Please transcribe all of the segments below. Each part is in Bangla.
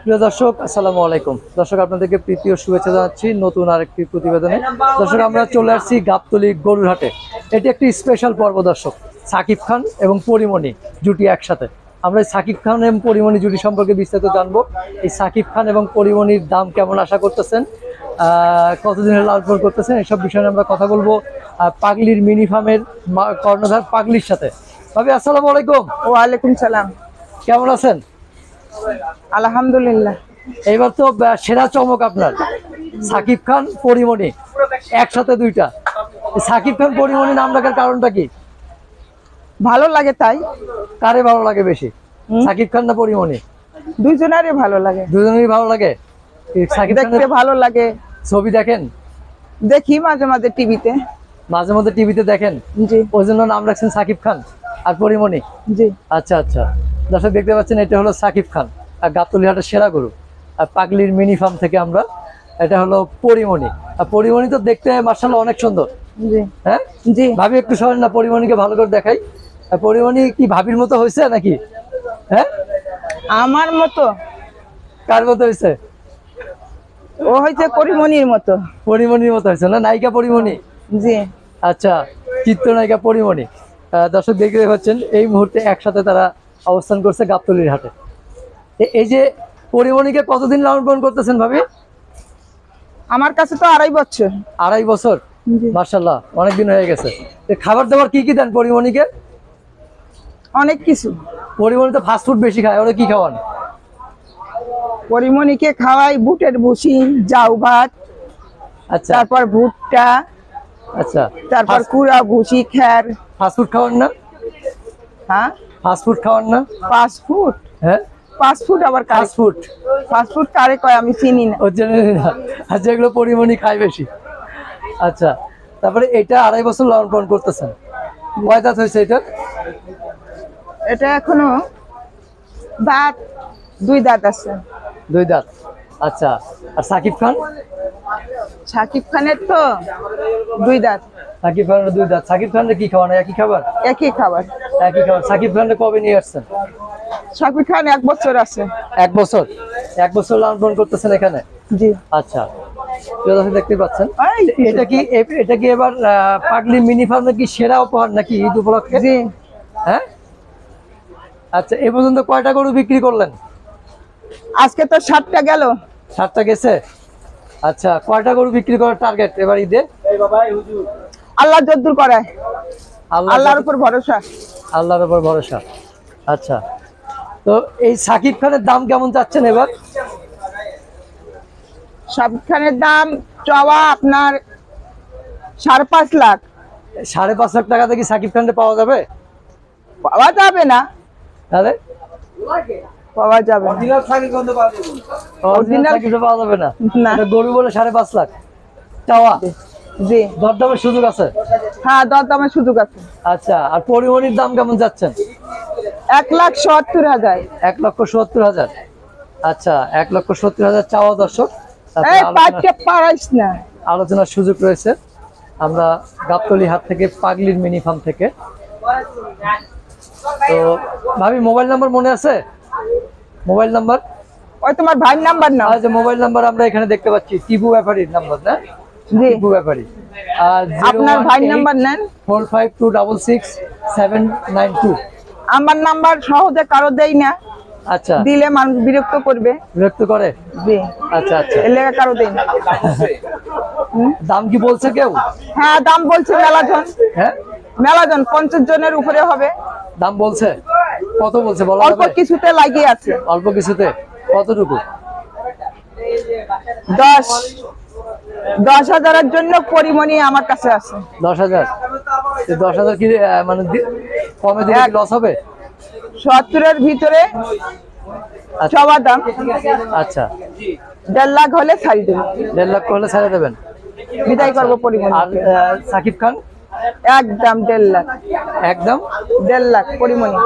প্রিয় দর্শক, আসসালামু আলাইকুম। দর্শক, আপনাদেরকে প্রীতি ও শুভেচ্ছা জানাচ্ছি নতুন আরেকটি প্রতিবেদনে। দর্শক, আমরা চলে আসছি গাবতলী গরুর হাটে। এটি একটি স্পেশাল পর্ব দর্শক। সাকিব খান এবং পরিমণি জুটি একসাথে। আমরা এই সাকিব খান এবং পরিমণি জুটি সম্পর্কে বিস্তারিত জানবো। এই সাকিব খান এবং পরিমণির দাম কেমন আশা করতেছেন, কতদিনের লালন করতেছেন, এসব বিষয়ে আমরা কথা বলবো পাগলির মিনি ফার্মের কর্ণধার পাগলির সাথে। ভাবি, আসসালামু আলাইকুম। ওয়ালাইকুম সালাম। কেমন আছেন? আলহামদুলিল্লাহ। এইবার তো সেরা চমক আপনার, সাকিব খান পরিমণি একসাথে দুইটা। সাকিব খান পরিমণি নাম রাখার কারণটা কি? ভালো লাগে তাই। কারে ভালো লাগে বেশি, সাকিব খান না পরিমণি? দুইজনেরই ভালো লাগে। দুজনেরই ভালো লাগে। সাকিব দেখতে খানের ভালো লাগে। ছবি দেখেন? দেখি মাঝে মাঝে টিভিতে। মাঝে মধ্যে টিভিতে দেখেন? জি। ওই জন্য নাম রাখছেন সাকিব খান আর পরিমণি? জি। আচ্ছা আচ্ছা। দর্শক দেখতে পাচ্ছেন, এটা হলো সাকিব খান আর গাবতলী হাটের সেরা গরু। আর পাগলির মিনি ফার্ম থেকে আমরা, এটা হলো পরিমণি। আর পরিমণি তো দেখতে মাশাআল্লাহ অনেক সুন্দর। জি। হ্যাঁ জি। ভাবি, একটু সরেন না, পরিমণিকে ভালো করে দেখাই। আর পরিমণি কি ভাবির মতো হয়েছে নাকি? হ্যাঁ, আমার মতো। কার মতো হয়েছে? ও হয়েছে পরিমণির মতো। পরিমণির মতো হয়েছে না? নায়িকা পরিমণি? জি। আচ্ছা, চিত্রনায়িকা পরিমণি। দর্শক দেখতে পাচ্ছেন এই মুহূর্তে একসাথে তারা অবস্থান করছে গাবতলীর হাটে। এই যে পরিমণিকে কতদিন লালন পালন করতেছেন ভাবি? আমার কাছে তো 2.5 বছর। 2.5 বছর? জি। মাশাআল্লাহ, অনেকদিন হয়ে গেছে। খাবার দাবার কি কি দেন পরিমণিকে? অনেক কিছু। পরিমণি তো ফাস্টফুড বেশি খায়, ওরা কি খাওয়ান? পরিমণিকে খাওয়াই বুটের ভুসি, জাউ ভাত, আচ্ছা তারপর ভুট্টা, আচ্ছা। তারপর কুড়া ভুসি, খ্যার। ফাস্টফুড খাওয়ান না? হ্যাঁ, ফাস্টফুড খাওয়ান না? ফাস্টফুড। হ্যাঁ, ফাস্টফুড আবার ফাস্টফুড ফাস্টফুড কারে কয় আমি চিনি না। ওর জন্য না। আচ্ছা, এগুলো পরিমণি খায় বেশি। আচ্ছা, তারপরে এটা 2.5 বছর লালন পালন করতেছেন। কয় দাঁত হয়েছে এটা? এটা এখনো দাঁত 2 দাঁত আছে। 2 দাঁত। আচ্ছা, আর সাকিব খান? সাকিব খানের তো 2 দাঁত। সাকিব খানের 2 দাঁত। সাকিব খানের কি খাওয়ানো? একই খাবার? একই খাবার। একই খাবার। সাকিব খানের কবে নিয়ে আসছেন? সাকিব খান 1 বছর আছে। 1 বছর? 1 বছর লালন পালন করতেছেন এখানে? জি। আচ্ছা, দেখতে পাচ্ছেন। এই এটা কি এবার পাগলি মিনি ফার্মের কি সেরা উপহার নাকি ঈদ উপলক্ষে? জি। হ্যাঁ। আচ্ছা, এ পর্যন্ত কয়টা গরু বিক্রি করলেন? আজকে তো 7টা গেল। 7টা গেছে। আচ্ছা, কয়টা গরু বিক্রি করার টার্গেট এবার ঈদে? আল্লাহ যদ্দুর করায়। আল্লাহর উপর ভরসা। আল্লাহর উপর ভরসা। আচ্ছা, তো এই সাকিব খানের দাম কেমন চাচ্ছেন এবার? সাকিব খানের দাম চাওয়া আপনার 5.5 লাখ। 5.5 লাখ টাকাতে কি সাকিব খানকে পাওয়া যাবে? পাওয়া যাবে না। তাহলে পাওয়া যাবে না। অরিজিনাল সাকিব পাওয়া যাবে না? না। এটা গরু বলে 5.5 লাখ চাওয়া? জি। দরদামের সুযোগ আছে? হ্যাঁ, দরদামের সুযোগ আছে। আচ্ছা, আর পরিমণির দাম কেমন যাচ্ছেন? 1,70,000। 1,70,000। আচ্ছা, 1,70,000 চাওয়া দর্শক। এই পাঁচকে পারাইস না। আলোচনার সুযোগ রয়েছে। আমরা গাবতলী হাট থেকে, পাগলির মিনি ফার্ম থেকে। তো ভাবি, মোবাইল নাম্বার মনে আছে? Mobile number? ওই তোমার ভাইয়ের নাম্বার নাও। আচ্ছা, মোবাইল নাম্বার আমরা এখানে দেখতে পাচ্ছি, টিপু ব্যাপারীর নাম্বার না? জি। টিপু ব্যাপারী। আপনার ভাইয়ের নাম্বার নেন। 45266792। আমার নাম্বার সহজে কারো দেই না। আচ্ছা, দিলে মানুষ বিরক্ত করবে। বিরক্ত করে? জি। আচ্ছা আচ্ছা। এর লেগে কারো দেই না। দাম কি বলছে কেউ? হ্যাঁ, দাম বলছে মেলাজন। হ্যাঁ, মেলাজন 50 জনের উপরে হবে। দাম বলছে? কত বলছে বলা অল্প যাবে? কিছুতে লাগিয়ে আছে। অল্প কিছুতে? কতটুকু? 10,000-এর জন্য পরিমণি আমার কাছে আছে। 10,000? 10,000 কি মানে কমে দিলে লস হবে? 70-এর ভিতরে আচ্ছা। সবার দাম। আচ্ছা, 1.5 লাখ হলে ছাড়ি দেবো। 1.5 লাখ হলে ছেড়ে দেবেন? বিদায় করবো পরিমণি। আর সাকিব খান? একদম 1.5 লাখ। একদম 1.5 লাখ পরিমণি।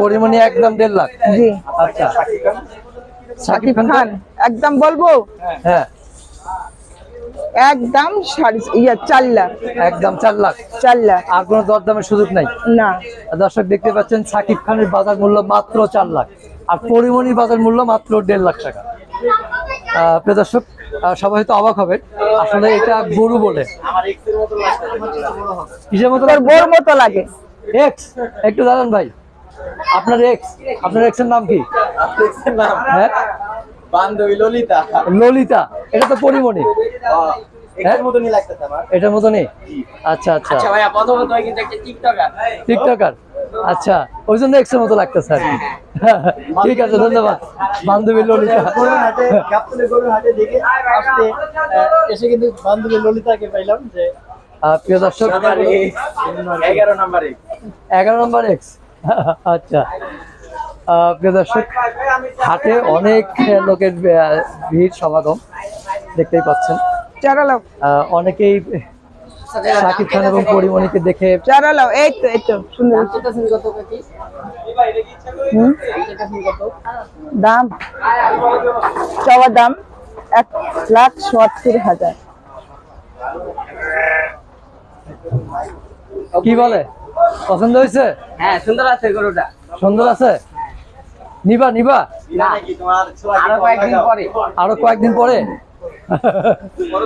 পরিমণি একদম 1.5 লাখ? জি। আচ্ছা, সাকিব খান একদম বলবো? হ্যাঁ, একদম 4 লাখ। একদম 4 লাখ? 4 লাখ। আর কোনো দরদামের সুযোগ নাই? না। দর্শক দেখতে পাচ্ছেন, সাকিব খানের বাজার মূল্য মাত্র 4 লাখ। আর পরিমণির বাজার মূল্য মাত্র 1.5 লাখ টাকা। প্রিয় দর্শক, সবাই হয়তো অবাক হবে, আসলে এটা গরু বলে কিসের মতো তোর বোর মতো লাগে। এক্স। একটু দাঁড়ান ভাই, আপনার এক্স এর নাম কি? হ্যাঁ, বান্ধবী ললিতা। ললিতা। এটা তো পরিমণি। এটার মতনই লাগতেছে আমার। এটার মতনই। আচ্ছা আচ্ছা, আচ্ছা ভাইয়া, প্রথমত কিন্তু একটা টিকটকার। টিকটকার। আচ্ছা, ওই জন্য এক্স এর মতো লাগতেছে আর কি। ঠিক আছে, ধন্যবাদ। বান্ধবী ললিতা। গরুর হাটে, গাবতলী গরুর হাটে দেখে আসতে এসে কিন্তু বান্ধবী ললিতাকে পাইলাম যে প্রিয় দর্শক, 11 নম্বরে। 11 নম্বর এক্স। আচ্ছা, প্রিয় দর্শক, হাটে অনেক লোকের ভিড় সমাগম দেখতেই পাচ্ছেন। চারালাও অনেকেই শাকিব খান এবং পরিমণিকে দেখে চারালাও, এই তো সুন্দর। হুম? দাম চাওয়া দাম 1,70,000। কি বলে, পছন্দ হয়েছে? হ্যাঁ, সুন্দর আছে গরুটা। সুন্দর আছে? নিবা নিবা না, আরো কয়েকদিন পরে। আরো কয়েকদিন পরে?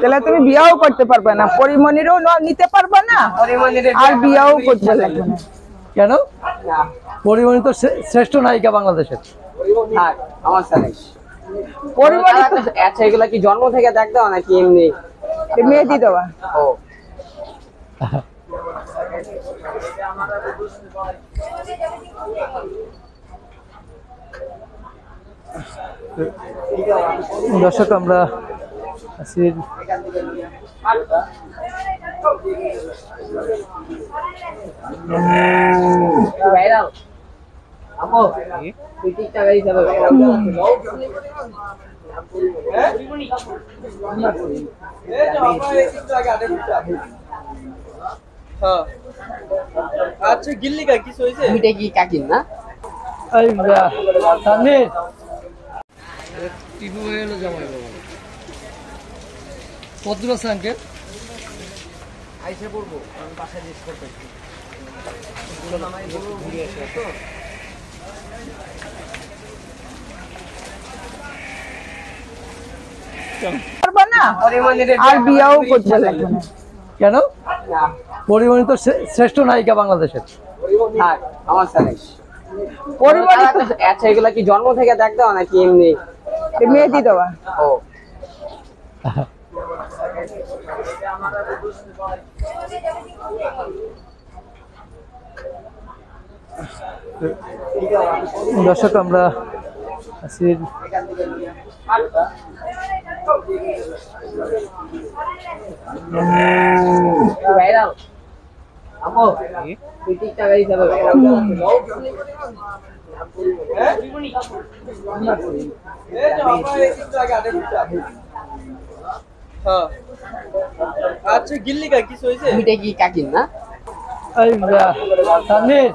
তাহলে তুমি বিয়াও করতে পারবে না, পরিমণিরও নিতে পারবে না, আর বিয়াও করতে লাগবে না। কেন? পরিমণি তো শ্রেষ্ঠ নায়িকা বাংলাদেশের। থাক, আমার সাথে। পরিমণি আচ্ছা, এগুলা কি জন্ম থেকে দেখতে হয় নাকি এমনি? মেহেদি দেওয়া। ও, দর্শক, আমরা আছি ভাইরাল। আপু, তুই টিকটকার হিসাবে ভাইরাল। আচ্ছা গিল্লি কা কিছু হয়েছে? দুইটা কি কাকির না? এই তানভীর, টিপু হয়ে গেল জামাই বাবা। কত আছে আঙ্কেল? আইসে পড়বো, আমি বাসায় জিজ্ঞেস করতে। পারবে না, আর বিয়াও করতে লাগবে না। কেন? পরিমণি তো শ্রেষ্ঠ নায়িকা বাংলাদেশের। থাক, আমার সাথে। পরিমণি আচ্ছা, এগুলা কি জন্ম থেকে দেখতে হয় নাকি এমনি? মেহেদি দেওয়া। ও, দর্শক, আমরা আছি ভাইরাল। আপু, তুই টিকটকার হিসাবে ভাইরাল। হ্যাঁ। আচ্ছা গিল্লি কা কিছু হয়েছে? দুইটা কি কাকির না? এই তানভীর,